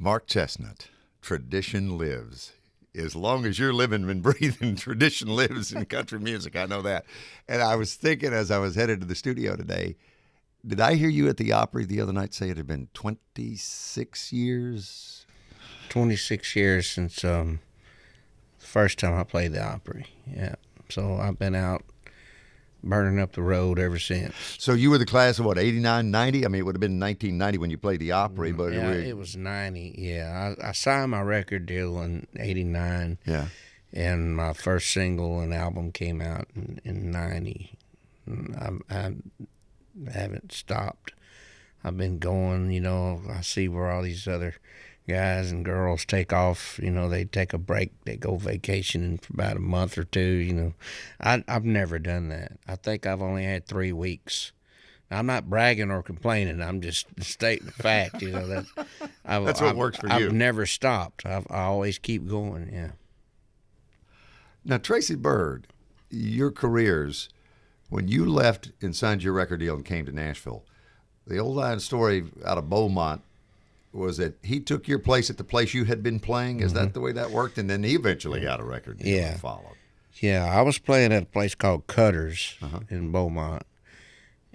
Mark Chesnutt, tradition lives. As long as you're living and breathing, tradition lives in country music. I know that. And I was thinking as I was headed to the studio today, did I hear you at the Opry the other night say it had been 26 years? 26 years since the first time I played the Opry. Yeah. So I've been out burning up the road ever since. So you were the class of what, 89, 90? I mean, it would have been 1990 when you played the Opry, but yeah, it was 90. Yeah, I signed my record deal in 89. Yeah. And my first single and album came out in 90. I haven't stopped. I've been going, I see where all these other guys and girls take off, they take a break, they go vacationing for about a month or two, I've never done that. I think I've only had 3 weeks. Now, I'm not bragging or complaining, I'm just stating the fact, That's what works for you. I've never stopped. I always keep going, yeah. Now, Tracy Byrd, your careers, when you left and signed your record deal and came to Nashville, the old line story out of Beaumont was that he took your place at the place you had been playing. Is that the way that worked? And then he eventually got a record deal and followed. Yeah, I was playing at a place called Cutter's in Beaumont,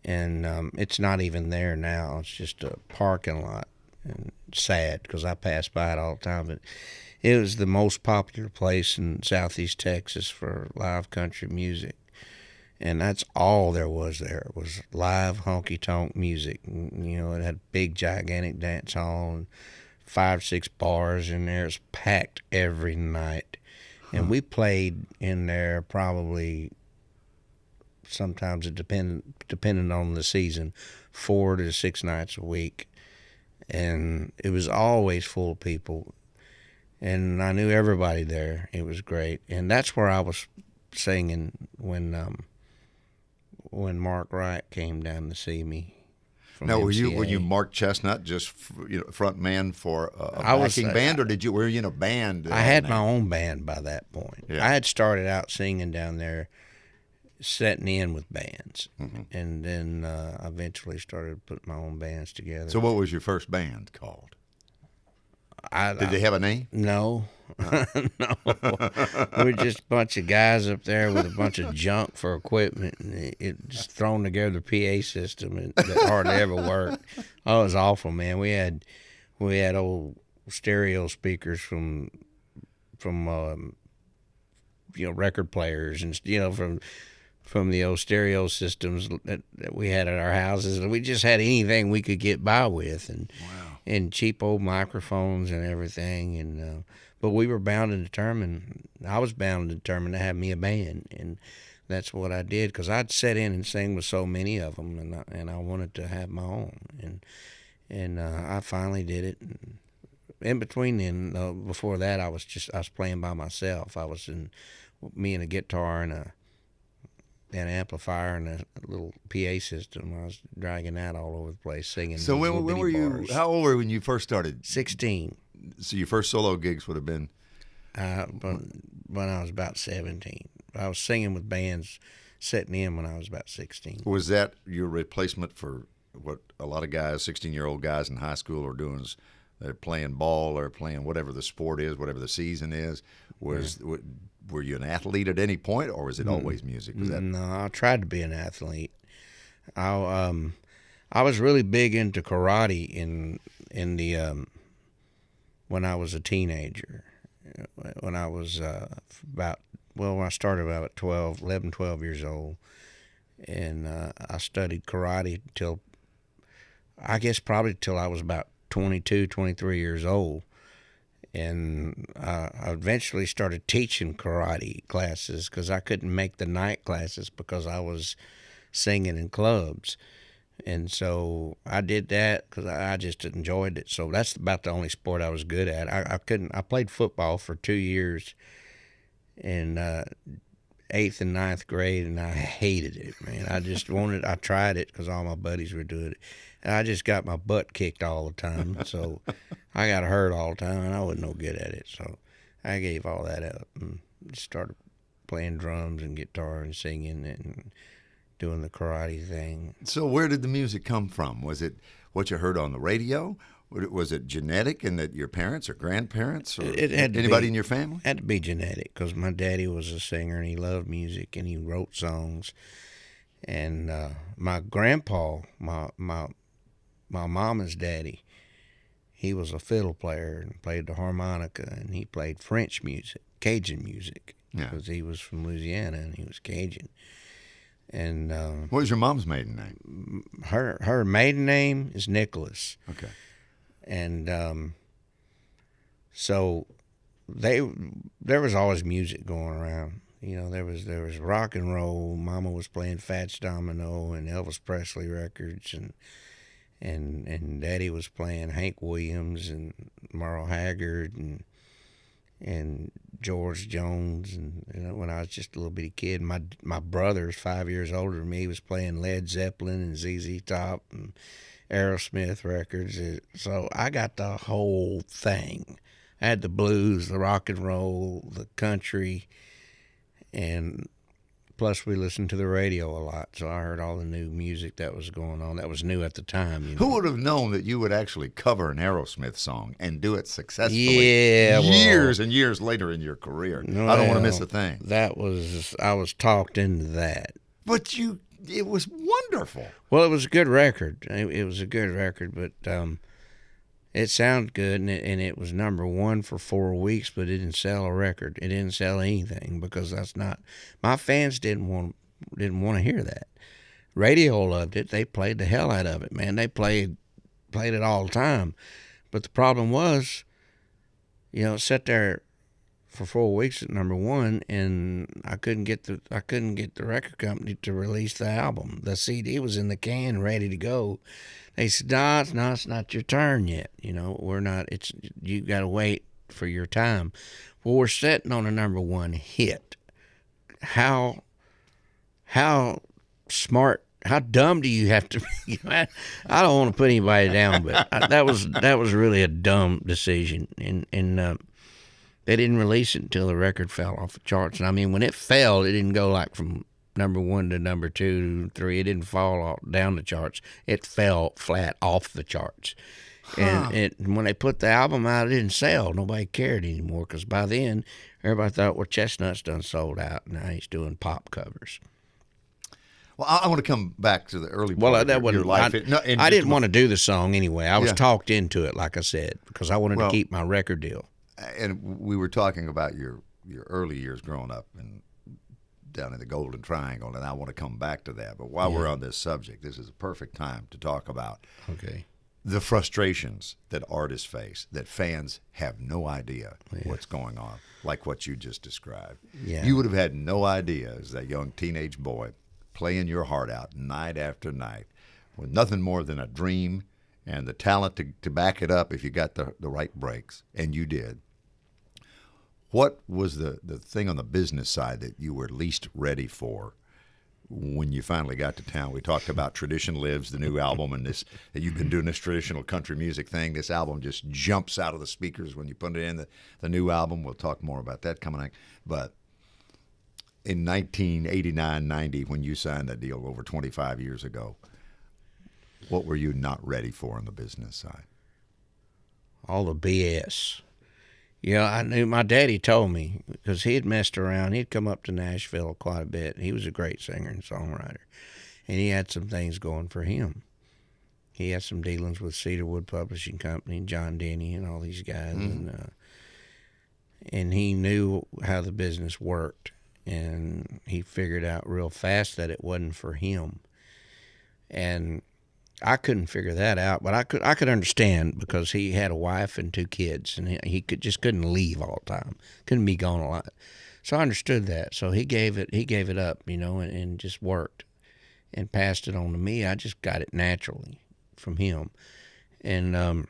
and it's not even there now. It's just a parking lot, and it's sad because I pass by it all the time. But it was the most popular place in Southeast Texas for live country music. And that's all there was live honky-tonk music. It had a big, gigantic dance hall and 5, 6 bars in there. It was packed every night. And we played in there probably, sometimes it depending on the season, 4 to 6 nights a week. And it was always full of people. And I knew everybody there. It was great. And that's where I was singing when Mark Wright came down to see me. Now, were you Mark Chesnutt, just front man for a backing band, or were you in a band? I had my own band by that point. Yeah. I had started out singing down there, setting in with bands, and then I eventually started putting my own bands together. So, what was your first band called? Did they have a name? No. No. We were just a bunch of guys up there with a bunch of junk for equipment, and it just thrown together PA system that hardly ever worked. Oh, it was awful, man. We had old stereo speakers from record players, and from the old stereo systems that we had at our houses, and we just had anything we could get by with, and cheap old microphones and everything, and but we were bound and determined. I was bound and determined to have me a band, and that's what I did, because I'd sit in and sing with so many of them, and I wanted to have my own, and I finally did it. And in between then, before that, I was playing by myself. I was me and a guitar and an amplifier and a little PA system. I was dragging that all over the place, singing. So when were you? Bars. How old were you when you first started? 16. So your first solo gigs would have been? When I was about 17. I was singing with bands, setting in when I was about 16. Was that your replacement for what a lot of guys, 16-year-old guys in high school, are doing? Is they're playing ball or playing whatever the sport is, whatever the season is. Were you an athlete at any point, or was it always music? No, I tried to be an athlete. I was really big into karate in the when I was a teenager. When I was when I started about 11, 12 years old, and I studied karate till I was about 22, 23 years old. And I eventually started teaching karate classes because I couldn't make the night classes because I was singing in clubs. And so I did that because I just enjoyed it. So that's about the only sport I was good at. I played football for 2 years in 8th and 9th grade, and I hated it, man. I tried it because all my buddies were doing it. And I just got my butt kicked all the time. So I got hurt all the time, and I wasn't no good at it. So I gave all that up and started playing drums and guitar and singing and doing the karate thing. So where did the music come from? Was it what you heard on the radio, Was it genetic in that your parents or grandparents or It had to anybody be, in your family? had to be genetic because my daddy was a singer and he loved music and he wrote songs. And my grandpa, my mama's daddy, he was a fiddle player and played the harmonica, and he played French music, Cajun music, because he was from Louisiana and he was Cajun. And what was your mom's maiden name? Her maiden name is Nicholas. Okay. And so there was always music going around. You know, there was rock and roll. Mama was playing Fats Domino and Elvis Presley records, and Daddy was playing Hank Williams and Merle Haggard and George Jones. And you know, when I was just a little bitty kid, my brother's 5 years older than me. He was playing Led Zeppelin and ZZ Top and Aerosmith records. So I got the whole thing. I had the blues, the rock and roll, the country, and plus we listened to the radio a lot. So I heard all the new music that was going on. That was new at the time. You know? Who would have known that you would actually cover an Aerosmith song and do it successfully years and years later in your career? I don't want to miss a thing. I was talked into that. But it was wonderful. Well, it was a good record. It was a good record, but it sounded good, and it was number one for 4 weeks, but it didn't sell a record. It didn't sell anything because that's not my fans didn't want to hear that. Radio loved it. They played the hell out of it, man. They played it all the time. But the problem was, you know, it sat there for 4 weeks at number one, and I couldn't get the record company to release the album. The CD was in the can, ready to go. They said, "No, it's not your turn yet. You know, we're not. You got to wait for your time." Well, we're sitting on a number one hit. How smart? How dumb do you have to be? I don't want to put anybody down, but that was really a dumb decision, and they didn't release it until the record fell off the charts. And I mean, when it fell, it didn't go like from number one to number two to three. It didn't fall down the charts. It fell flat off the charts. And when they put the album out, it didn't sell. Nobody cared anymore because by then, everybody thought, well, Chesnutt's done sold out. Now he's doing pop covers. Well, I want to come back to the early part of your life. I didn't want to do the song anyway. I was talked into it, like I said, because I wanted to keep my record deal. And we were talking about your early years growing up down in the Golden Triangle, and I want to come back to that. But while we're on this subject, this is a perfect time to talk about the frustrations that artists face, that fans have no idea what's going on, like what you just described. Yeah. You would have had no idea as that young teenage boy playing your heart out night after night with nothing more than a dream and the talent to back it up if you got the right breaks, and you did. What was the thing on the business side that you were least ready for when you finally got to town? We talked about Tradition Lives, the new album, and this you've been doing this traditional country music thing. This album just jumps out of the speakers when you put it in, the new album. We'll talk more about that coming up. But in 1989-90, when you signed that deal over 25 years ago, what were you not ready for on the business side? All the BS. Yeah, I knew. My daddy told me because he had messed around. He'd come up to Nashville quite a bit. He was a great singer and songwriter, and he had some things going for him. He had some dealings with Cedarwood Publishing Company, John Denny, and all these guys, and he knew how the business worked, and he figured out real fast that it wasn't for him, and I couldn't figure that out, but I could understand because he had a wife and 2 kids, and he couldn't leave all the time, couldn't be gone a lot. So I understood that. So he gave it up, you know, and just worked and passed it on to me. I just got it naturally from him, and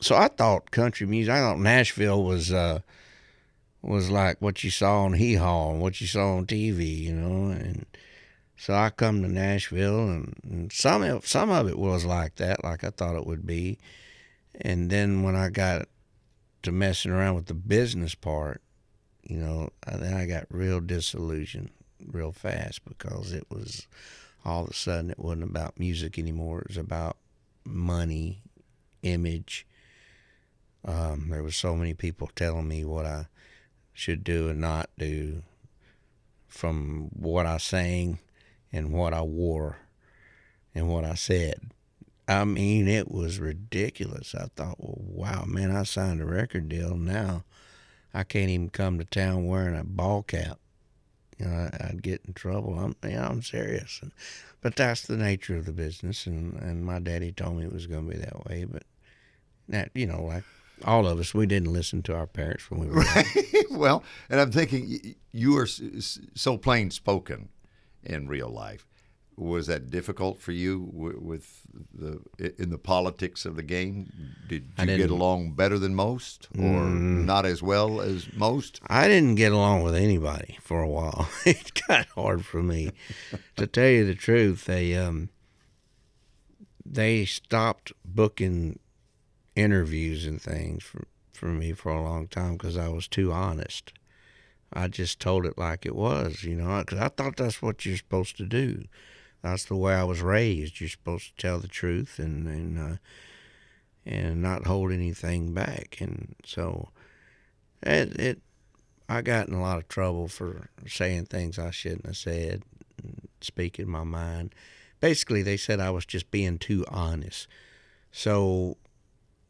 so I thought country music. I thought Nashville was like what you saw on Hee Haw and what you saw on TV, you know, and. So I come to Nashville, and some of it was like that, like I thought it would be. And then when I got to messing around with the business part, you know, then I got real disillusioned real fast because it was all of a sudden it wasn't about music anymore. It was about money image. There was so many people telling me what I should do and not do, from what I sang and what I wore and what I said. I mean, it was ridiculous. I thought, well, wow, man, I signed a record deal. Now I can't even come to town wearing a ball cap. You know, I'd get in trouble. I'm serious. But that's the nature of the business, and my daddy told me it was going to be that way. But that, you know, like all of us, we didn't listen to our parents when we were young. Well, and I'm thinking, you are so plain spoken in real life. Was that difficult for you in the politics of the game? Did you get along better than most, or not as well as most? I didn't get along with anybody for a while. It got hard for me. To tell you the truth, they stopped booking interviews and things for me for a long time because I was too honest. I just told it like it was, you know, because I thought that's what you're supposed to do. That's the way I was raised. You're supposed to tell the truth and not hold anything back. And so I got in a lot of trouble for saying things I shouldn't have said, and speaking my mind. Basically, they said I was just being too honest. So,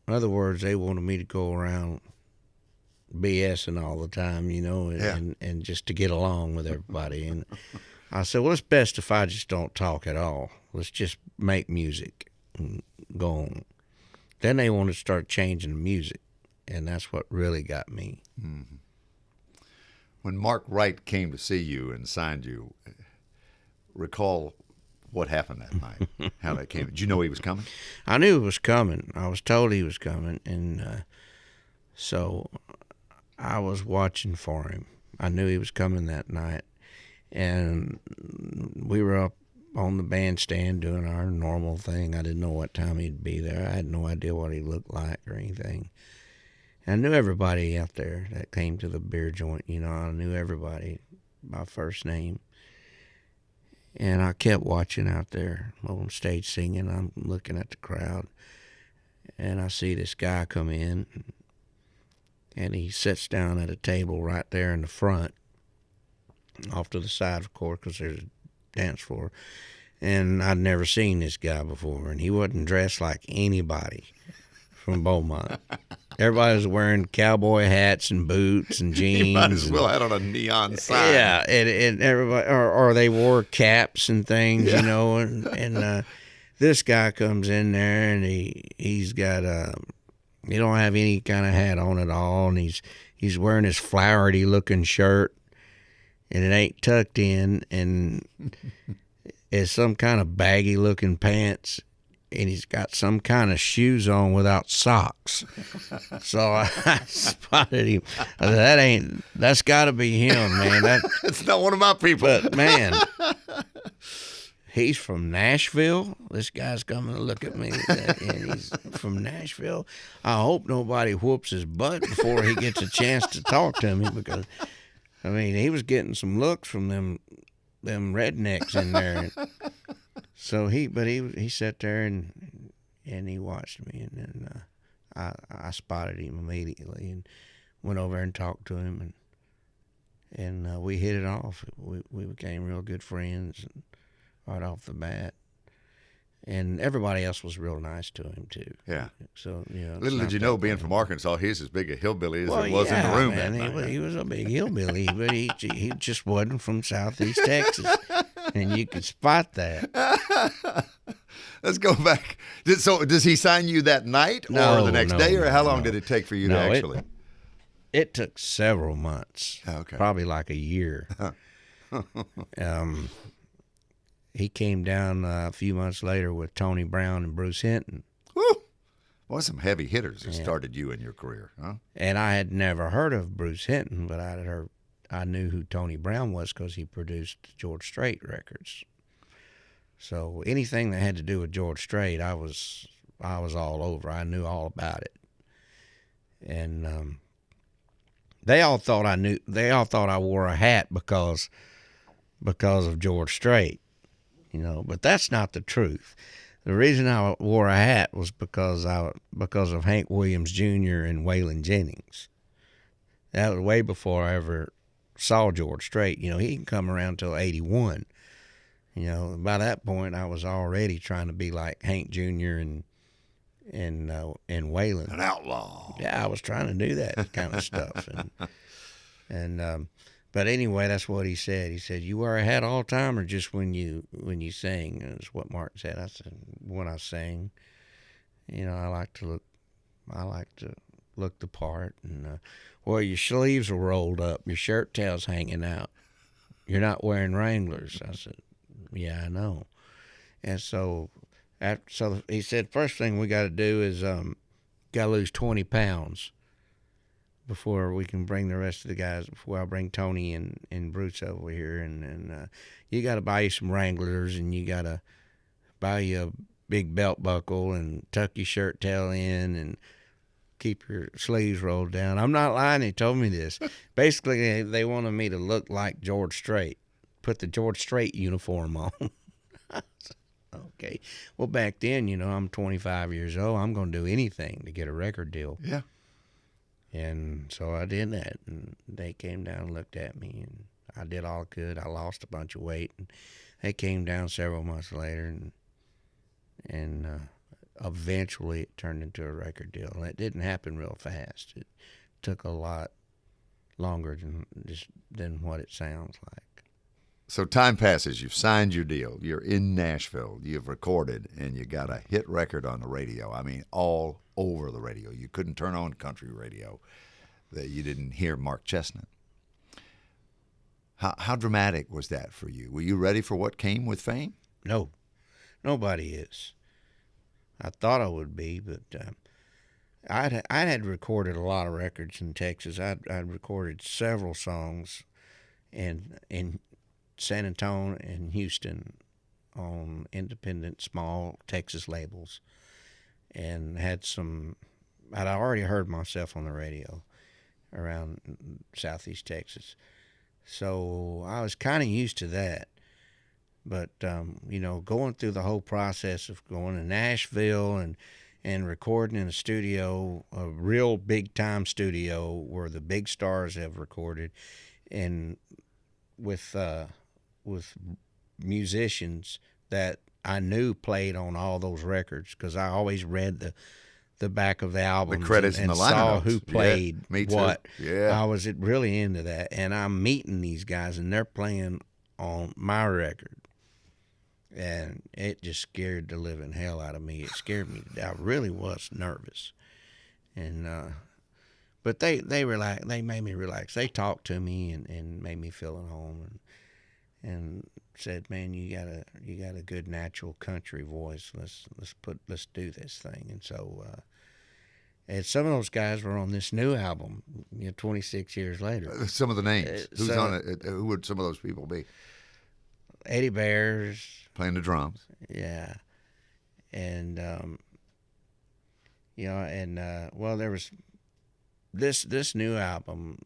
in other words, they wanted me to go around BSing all the time, you know, and just to get along with everybody. And I said, well, it's best if I just don't talk at all. Let's just make music and go on. Then they wanted to start changing the music, and that's what really got me. Mm-hmm. When Mark Wright came to see you and signed you, recall what happened that night, how that came. Did you know he was coming? I knew he was coming. I was told he was coming, and so I was watching for him. I knew he was coming that night. And we were up on the bandstand doing our normal thing. I didn't know what time he'd be there. I had no idea what he looked like or anything. And I knew everybody out there that came to the beer joint. You know, I knew everybody by first name. And I kept watching out there on stage singing. I'm looking at the crowd. And I see this guy come in. And he sits down at a table right there in the front. Off to the side, of course, because there's a dance floor. And I'd never seen this guy before, and he wasn't dressed like anybody from Beaumont. Everybody was wearing cowboy hats and boots and jeans. You might as well had on a neon sign. Yeah, and everybody, or they wore caps and things, you know. And this guy comes in there, and he's got he don't have any kind of hat on at all, and he's wearing this flowery looking shirt. And it ain't tucked in, and it's some kind of baggy-looking pants, and he's got some kind of shoes on without socks. So I spotted him. I said, that's got to be him, man. That's not one of my people. But, man, he's from Nashville. This guy's coming to look at me, and he's from Nashville. I hope nobody whoops his butt before he gets a chance to talk to me, because I mean, he was getting some looks from them rednecks in there. So he sat there and he watched me, and then I spotted him immediately and went over and talked to him, and we hit it off. We became real good friends right off the bat. And everybody else was real nice to him, too. Yeah. So, you know. Little did you know, being from Arkansas, he's as big a hillbilly as it was in the room man, that night. He was a big hillbilly, but he just wasn't from Southeast Texas. And you could spot that. Let's go back. So does he sign you that night or the next day, or how long did it take for you to actually? It took several months. Okay. Probably Probably like a year. He came down a few months later with Tony Brown and Bruce Hinton. Woo! Well, some heavy hitters that started you in your career, huh? And I had never heard of Bruce Hinton, but I knew who Tony Brown was because he produced George Strait records. So anything that had to do with George Strait, I was all over. I knew all about it. And they all thought I wore a hat because of George Strait. You know, but that's not the truth. The reason I wore a hat was because of Hank Williams Jr. and Waylon Jennings. That was way before I ever saw George Strait. You know, he didn't come around till 81. You know, by that point I was already trying to be like Hank Jr. and Waylon. An outlaw. Yeah, I was trying to do that kind of stuff. But anyway, that's what he said. He said, "You wear a hat all the time, or just when you sing?" That's what Mark said. I said, "When I sing, you know, I like to look the part, and well, your sleeves are rolled up, your shirt tail's hanging out. You're not wearing Wranglers." I said, "Yeah, I know." And so he said, "First thing we got to do is got to lose 20 pounds before we can bring the rest of the guys, before I bring Tony and Bruce over here. And you got to buy you some Wranglers, and you got to buy you a big belt buckle and tuck your shirt tail in and keep your sleeves rolled down." I'm not lying. He told me this. Basically, they wanted me to look like George Strait, put the George Strait uniform on. Okay. Well, back then, you know, I'm 25 years old. I'm going to do anything to get a record deal. Yeah. And so I did that, and they came down and looked at me, and I did all I could. I lost a bunch of weight, and they came down several months later, and eventually it turned into a record deal. And it didn't happen real fast. It took a lot longer than what it sounds like. So time passes. You've signed your deal. You're in Nashville. You've recorded, and you got a hit record on the radio. I mean, all over the radio. You couldn't turn on country radio that you didn't hear Mark Chesnutt. How dramatic was that for you? Were you ready for what came with fame? No, nobody is. I thought I would be, but I had recorded a lot of records in Texas. I'd recorded several songs in San Antonio and Houston on independent small Texas labels, and had some. I'd already heard myself on the radio around Southeast Texas, so I was kind of used to that. But you know, going through the whole process of going to Nashville and recording in a studio, a real big time studio where the big stars have recorded, and with musicians that I knew played on all those records, because I always read the back of the albums, the credits and the saw lineups. who played what. Yeah. I was really into that, and I'm meeting these guys, and they're playing on my record, and it just scared the living hell out of me. It scared me. I really was nervous, and but they made me relax. They talked to me and made me feel at home, and said, "Man, you got a good natural country voice. Let's do this thing." And so, and some of those guys were on this new album, 26 years later. Some of the names. Who's on it? Who would some of those people be? Eddie Bears playing the drums. Yeah, and well, there was this new album.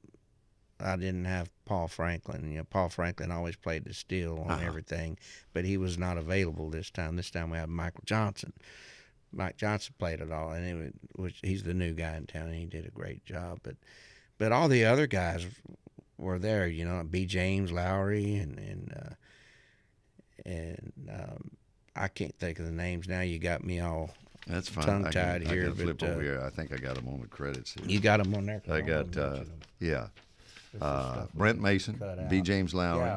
I didn't have Paul Franklin. You know, Paul Franklin always played the steel on everything, but he was not available this time. This time we had Michael Johnson. Mike Johnson played it all, and he's the new guy in town, and he did a great job. But all the other guys were there. You know, B. James Lowry and I can't think of the names now. You got me all That's fine. tongue-tied here. I can flip over here. I think I got them on the credits here. You got them on there? I got, Brent Mason, B. James Lowry,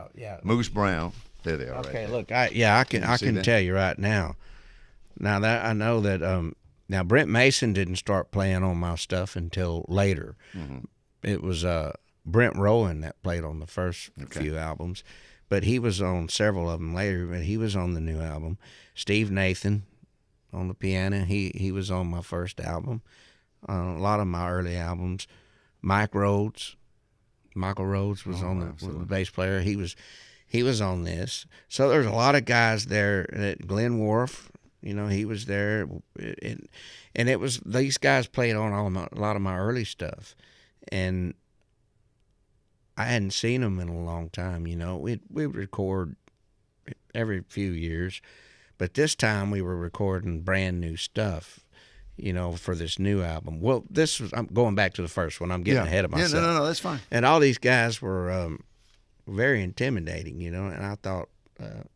Moose Brown. There they are. Okay, right look, I can tell you right now. Now that I know that now Brent Mason didn't start playing on my stuff until later. Mm-hmm. It was Brent Rowan that played on the first few albums, but he was on several of them later. But he was on the new album. Steve Nathan on the piano. He was on my first album. A lot of my early albums. Michael Rhodes was on the bass player. He was on this. So there's a lot of guys there. Glenn Worf, you know, he was there, and it was these guys played on a lot of my early stuff, and I hadn't seen them in a long time. You know, we record every few years, But this time we were recording brand new stuff, for this new album. Well, I'm going back to the first one. I'm getting ahead of myself. Yeah, no, that's fine. And all these guys were very intimidating, and I thought,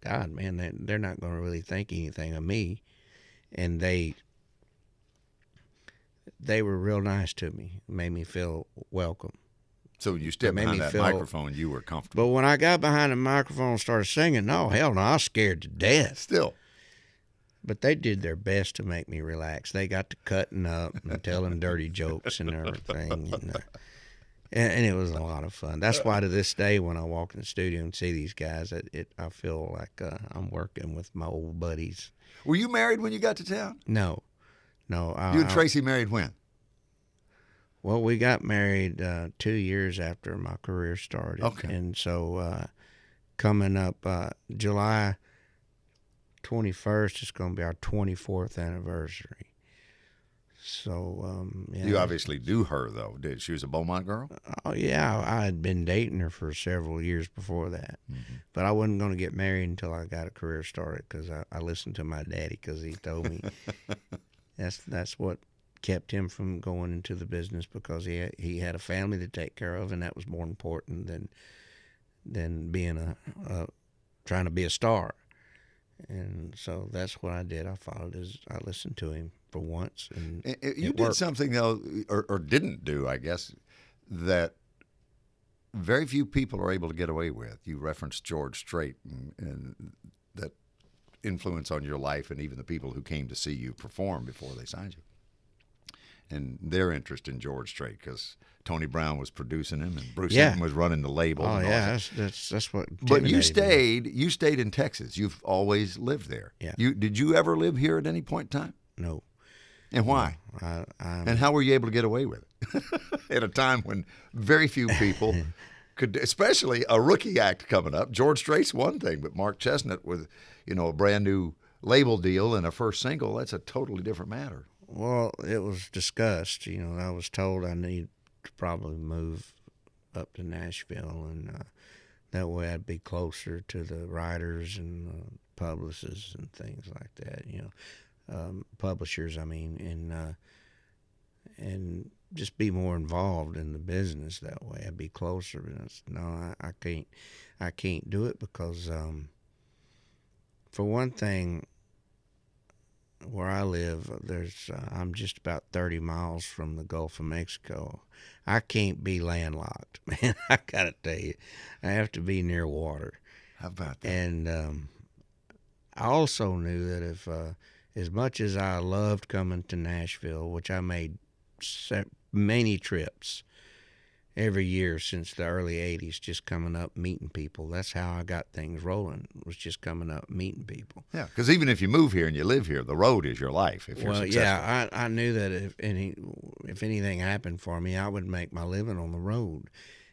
God, man, they're not going to really think anything of me. And they were real nice to me, made me feel welcome. So you stepped behind that microphone, you were comfortable. But when I got behind the microphone and started singing, no, hell no, I was scared to death. Still. But they did their best to make me relax. They got to cutting up and telling dirty jokes and everything. And it was a lot of fun. That's why to this day, when I walk in the studio and see these guys, I feel like I'm working with my old buddies. Were you married when you got to town? No. You and Tracy married when? Well, we got married 2 years after my career started. Okay. And so coming up July 21st is going to be our 24th anniversary. So, You obviously knew her, though. She was a Beaumont girl? Oh, yeah. I had been dating her for several years before that. Mm-hmm. But I wasn't going to get married until I got a career started because I listened to my daddy because he told me that's what kept him from going into the business, because he had a family to take care of, and that was more important than being trying to be a star. And so that's what I did. I followed I listened to him for once, and you did something though, or didn't do, I guess, that very few people are able to get away with. You referenced George Strait and that influence on your life, and even the people who came to see you perform before they signed you, and their interest in George Strait, because Tony Brown was producing him and Bruce Hinton was running the label. Oh, yeah, that's what. But you stayed in Texas. You've always lived there. Yeah. Did you ever live here at any point in time? No. And why? No, and how were you able to get away with it at a time when very few people could, especially a rookie act coming up? George Strait's one thing, but Mark Chesnutt with, a brand new label deal and a first single, that's a totally different matter. Well, it was discussed. I was told I need to probably move up to Nashville, and that way I'd be closer to the writers and publicists and things like that. Publishers, I mean, and just be more involved in the business that way. I'd be closer. No, I can't do it because, for one thing, where I live, I'm just about 30 miles from the Gulf of Mexico. I can't be landlocked, man. I gotta tell you, I have to be near water. How about that? And I also knew that if, as much as I loved coming to Nashville, which I made many trips every year since the early 80s, just coming up, meeting people. That's how I got things rolling, was just coming up, meeting people. Yeah, because even if you move here and you live here, the road is your life if you're successful. Yeah, I knew that if anything happened for me, I would make my living on the road.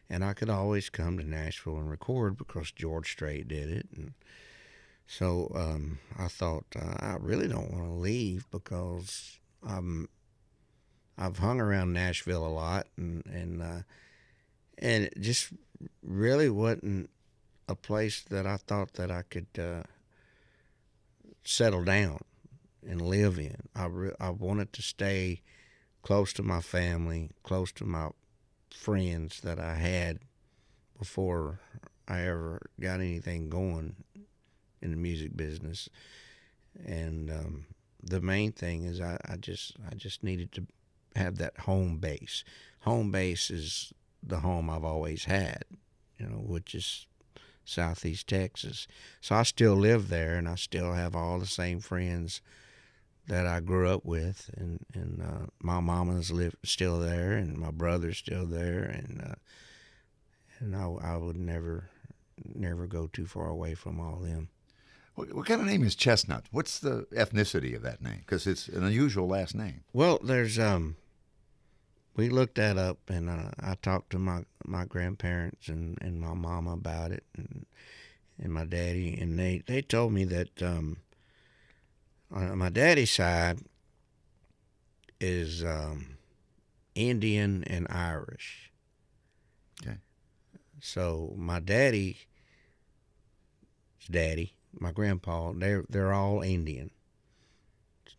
And I could always come to Nashville and record because George Strait did it. And so I thought, I really don't want to leave because I've hung around Nashville a lot, and it just really wasn't a place that I thought that I could settle down and live in. I wanted to stay close to my family, close to my friends that I had before I ever got anything going in the music business. And the main thing is I just needed to have that home base. Home base is the home I've always had, which is Southeast Texas. So I still live there, and I still have all the same friends that I grew up with, and my mama's still there, and my brother's still there, and I would never go too far away from all them. What kind of name is Chesnutt? What's the ethnicity of that name? Because it's an unusual last name. Well, there's we looked that up, and I talked to my grandparents and my mama about it, and my daddy, and they told me that on my daddy's side is Indian and Irish. Okay. So my daddy's daddy my grandpa, they're all Indian.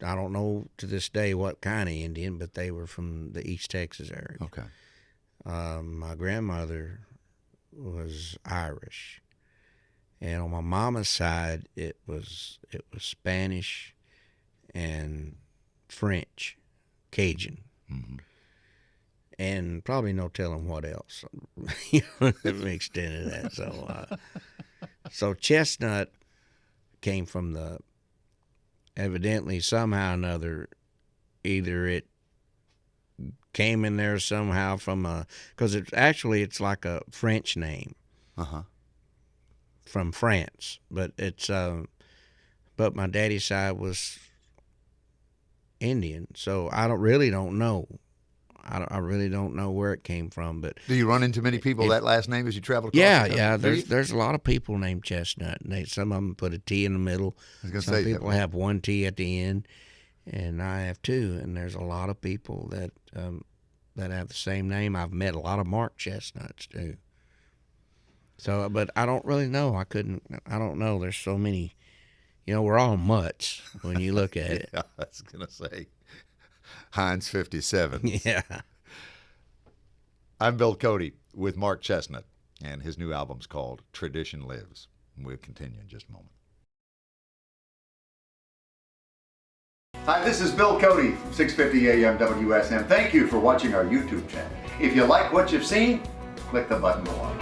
I don't know to this day what kind of Indian, but they were from the East Texas area. Okay. My grandmother was Irish, and on my mama's side, it was Spanish and French, Cajun, and probably no telling what else mixed into that. So Chesnutt came from the, evidently somehow or another, either it came in there somehow from because it's like a French name from France, but it's but my daddy's side was Indian, so I really don't know. I really don't know where it came from. But do you run into many people that last name as you travel across? Yeah. There's a lot of people named Chesnutt, and some of them put a T in the middle. Some people have one T at the end, and I have two. And there's a lot of people that have the same name. I've met a lot of Mark Chesnutts too. So, but I don't really know. I don't know. There's so many. We're all mutts when you look at it. Yeah, I was gonna say. Heinz 57. Yeah. I'm Bill Cody with Mark Chesnutt, and his new album's called Tradition Lives. We'll continue in just a moment. Hi, this is Bill Cody from 650 AM WSM. Thank you for watching our YouTube channel. If you like what you've seen, click the button below.